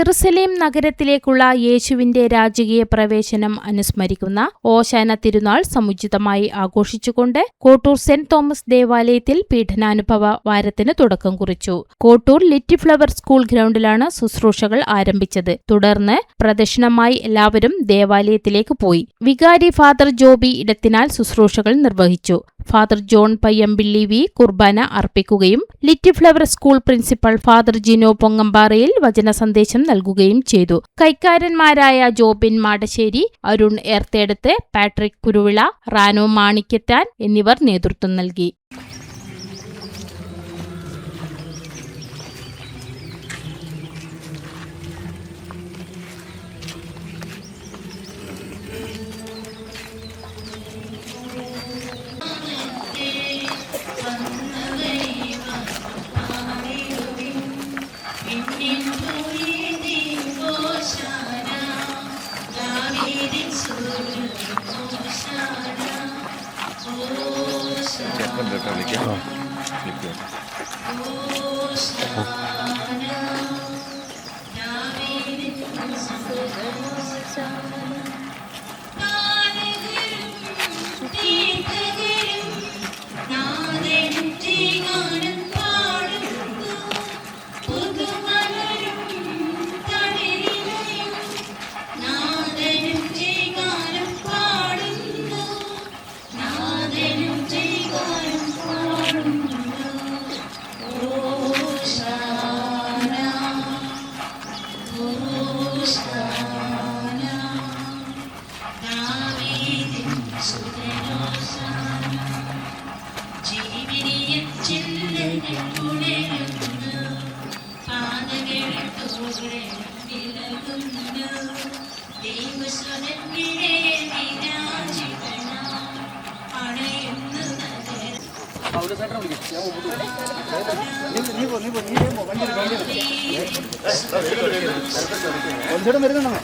Jerusalem നഗരത്തിലേക്കുള്ള യേശുവിന്റെ രാജകീയ പ്രവേശനം അനുസ്മരിക്കുന്ന ഓശാന തിരുനാൾ സമുചിതമായി ആഘോഷിച്ചുകൊണ്ട് കോട്ടൂർ സെന്റ് തോമസ് ദേവാലയത്തിൽ പീഠനാനുഭവ വാരത്തിന് തുടക്കം കുറിച്ചു. കോട്ടൂർ ലിറ്റിൽ ഫ്ലവർ സ്കൂൾ ഗ്രൗണ്ടിലാണ് ശുശ്രൂഷകൾ ആരംഭിച്ചത്. തുടർന്ന് പ്രദക്ഷിണമായി എല്ലാവരും ദേവാലയത്തിലേക്ക് പോയി. വികാരി ഫാദർ ജോബി ഇടത്തിനാൽ ശുശ്രൂഷകൾ നിർവഹിച്ചു. ഫാദർ ജോൺ പയ്യമ്പിള്ളി വി കുർബാന അർപ്പിക്കുകയും little flower school principal father Jino പൊങ്ങമ്പാറയിൽ വചന സന്ദേശം നൽകുകയും ചെയ്തു. കൈക്കാരന്മാരായ ജോബിൻ മാടശ്ശേരി, അരുൺ ഏർത്തേടത്ത്, പാട്രിക് കുരുവിള, റാനോ മാണിക്കത്താൻ എന്നിവർ നേതൃത്വം നൽകി. വരുന്നുണ്ടോ